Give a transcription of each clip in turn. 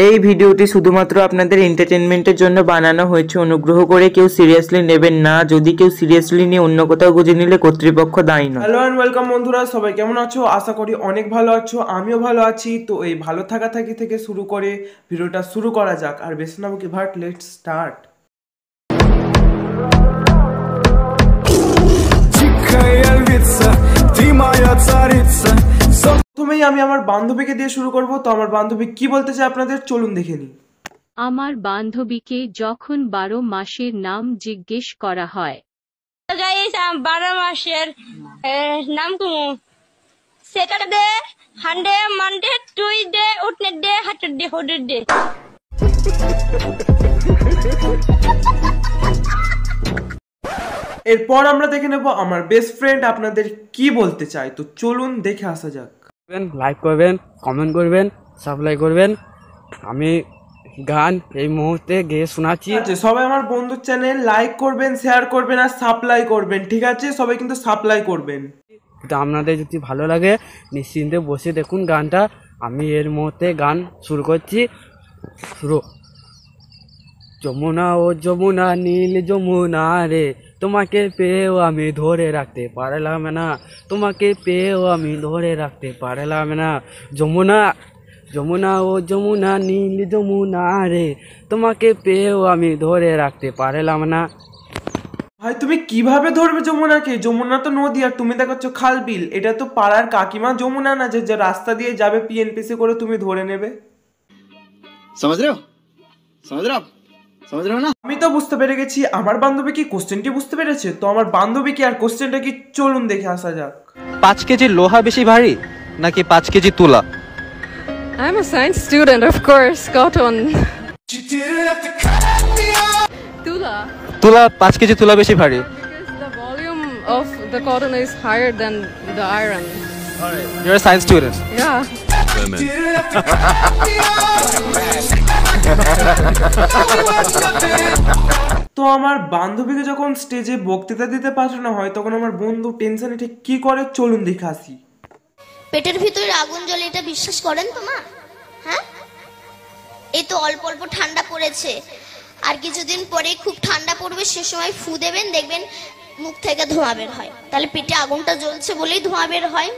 এই ভিডিওটি শুধুমাত্র আপনাদের এন্টারটেইনমেন্টের জন্য বানানো হয়েছে। অনুগ্রহ করে কেউ সিরিয়াসলি নেবেন না। যদি কেউ সিরিয়াসলি নিয়ে অন্য কোথাও গুজে নিলে কর্তৃপক্ষ দায়ী নয়। হ্যালো এন্ড ওয়েলকাম বন্ধুরা, সবাই কেমন আছো? আশা করি অনেক ভালো আছো, আমিও ভালো আছি। তো এই ভালো থাকা থেকে শুরু করে ভিডিওটা শুরু করা যাক। আর বেশি না বকি ভাট, লেটস স্টার্ট। প্রথমেই আমি আমার বান্ধবীকে দিয়ে শুরু করব। তো আমার বান্ধবী কি বলতে চায় আপনাদের চলুন দেখে নিই। আমার বান্ধবীকে যখন 12 মাসের নাম জিজ্ঞেস করা হয়, 12 মাসের নাম কুমু Saturday, Sunday, Monday, Tuesday, Wednesday, Saturday, holiday. এরপর আমরা দেখে নেব আমার বেস্ট ফ্রেন্ড আপনাদের কি বলতে চায়। তো চলুন দেখে আসা যাক। লাইক করবেন, কমেন্ট করবেন, সাবস্ক্রাইব করবেন। আমি গান এই মুহূর্তে গেয়ে শোনাচ্ছি। সবাই আমার বন্ধুর চ্যানেল লাইক করবেন, শেয়ার করবেন আর সাপ্লাই করবেন, ঠিক আছে? সবাই কিন্তু সাপ্লাই করবেন। আপনাদের যদি ভালো লাগে নিশ্চিন্তে বসে দেখুন গানটা। আমি এর মুহূর্তে গান শুরু করছি। শুরু। যমুনা ও যমুনা, নীল যমুনা রে, তোমাকে পেয়েও আমি ধরে রাখতে পারলাম না, তোমাকে পেয়েও আমি ধরে রাখতে পারলাম না। যমুনা, যমুনা ও যমুনা, নীল যমুনা রে, তোমাকে পেয়েও আমি ধরে রাখতে পারলাম না। ভাই তুমি কিভাবে ধরবে যমুনাকে? যমুনা তো নদী আর তুমি দেখাচ্ছ খাল বিল। এটা তো পাড়ার কাকিমা যমুনা না যে রাস্তা দিয়ে যাবে পিএনপিসি করে তুমি ধরে নেবে। समझ रहे हो? समझ रहे हो? समझ रहे हो ना? আমি তো বুঝতে পেরে গেছি আমার বান্ধবী কি কোশ্চেনটি বুঝতে পেরেছে। তো আমার বান্ধবী কি আর কোশ্চেনটা কি চলুন দেখে আসা যাক। 5 কেজি লোহা বেশি ভারী নাকি 5 কেজি তুলা? I'm a science student, of course. Cotton. Tula. তুলা 5 কেজি তুলা বেশি ভারী। Because the volume of the cotton is higher than the iron. You're a science student. Yeah. তো আমার বান্ধবীকে যখন স্টেজে বক্তৃতা দিতে পাঠানো হয় তখন আমার বন্ধু টেনশনে ঠিক কি করে চলুন দেখে আসি। পেটের ভিতরে আগুন জ্বলে, এটা বিশ্বাস করেন তো মা? হ্যাঁ, এই তো অল্প অল্প ঠান্ডা পড়েছে, আর কিছুদিন পরে খুব ঠান্ডা পড়বে, সে সময় ফু দেবেন, দেখবেন মুখ থেকে ধোঁয়া বের হয়। তাহলে পেটে আগুনটা জ্বলছে বলেই ধোঁয়া বের হয়।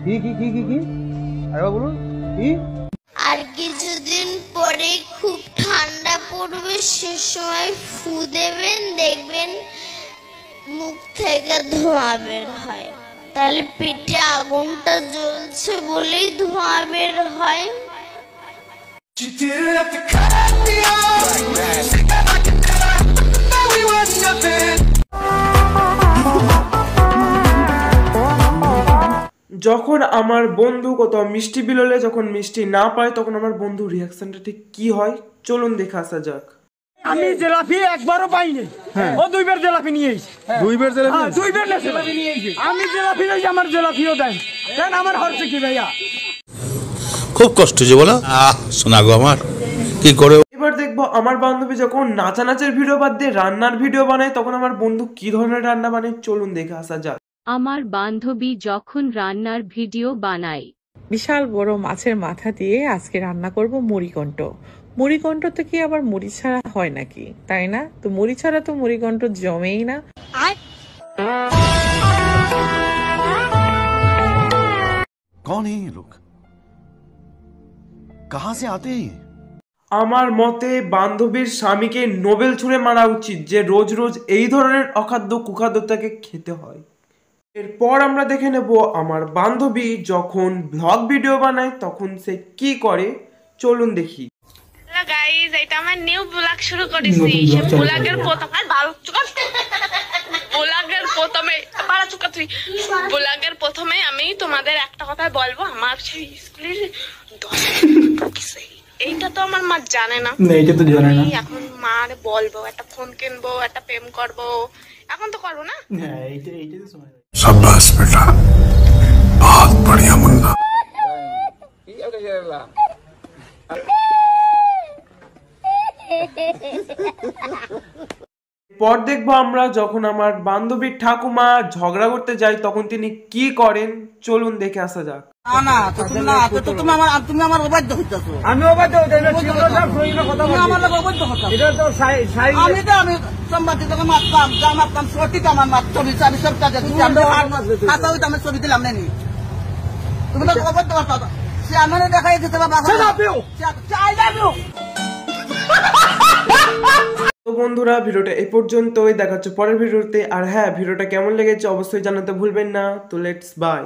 কি কি কি কি কি আরে বলুন কি? আর কিছুদিন পরে খুব ঠান্ডা পড়বে, সে সময় ফু দেবেন, দেখবেন মুখ থেকে ধোঁয়া বের হয়। তাহলে পেটে আগুনটা জ্বলছে বলেই ধোঁয়া বের হয়। যখন আমার বন্ধু কোথাও মিষ্টি বিলোলে, যখন মিষ্টি না পায়, তখন আমার বন্ধু রিয়াকশনটা ঠিক কি হয় চলুন দেখে আসা যাক। আমি জেলাপি একবারও পাইনি, ও দুইবার জেলাপি নিয়ে এসেছে। দুইবার জেলাপি নিয়ে এসেছে। আমি জেলাপি লইছি, আমার জেলাপিও দেন। কেন আমার হচ্ছে কি ভাইয়া? খুব কষ্ট যে বলো, শোনা গো আমার কি করে। এবার দেখবো আমার বান্ধবী যখন নাচানাচের ভিডিও বাদ দিয়ে রান্নার ভিডিও বানায় তখন আমার বন্ধু কি ধরনের রান্না বানায় চলুন দেখে আসা যাক। আমার বান্ধবী যখন রান্নার ভিডিও বানায়, বিশাল বড় মাছের মাথা দিয়ে আজকে রান্না করব মুড়িঘণ্ট। মুড়িঘণ্ট তো কি আবার মুড়ি ছাড়া হয় নাকি, তাই না? তো মুড়ি ছাড়া তো মুড়িঘণ্ট জমেই না। कौन है ये लोग? कहां से आते हैं? আমার মতে বান্ধবীর স্বামীকে নোবেল ছুঁড়ে মারা উচিত, যে রোজ রোজ এই ধরনের অখাদ্য কুখাদ্যতাকে খেতে হয়। এরপর আমরা দেখে নেব আমার বান্ধবী যখন ব্লগ ভিডিও বানায় তখন সে কি করে চলুন দেখি। হ্যালো গাইস, এটা আমার নিউ ব্লগ শুরু করেছি। সে ব্লগের প্রথমে ব্লগের প্রথমে আমি তোমাদের একটা কথা বলবো। আমার সেই স্কুলের এইটা তো আমার মা জানে না, এইটা তো জানে না। এখন মার বলবো, একটা ফোন কিনবো, একটা প্রেম করবো, এখন তো করবো না। হ্যাঁ, এইটা তো সময়। शाबाश बेटा, बहुत बढ़िया मुन्ना। পর দেখবো আমরা যখন আমার বান্ধবীর ঠাকুমা ঝগড়া করতে যায় তখন তিনি কি করেন, চলুন দেখে আসা যাক। তুমি আমার অবাধ্য হইতেছো। আমি অবাধ্য আমি সম্বাদিক মারতাম, যা মারতাম সঠিক আমার ছবি আমি সব কাজে আমি ছবি দিলাম নেই। তুমি তো অবাধ্য কথা সে আমি দেখাই দিতে পারবো। তো বন্ধুরা ভিডিওটা এই পর্যন্তই, দেখা হচ্ছে পরের ভিডিওতে। আর হ্যাঁ, ভিডিওটা কেমন লেগেছে অবশ্যই জানাতে ভুলবেন না। তো লেটস বাই।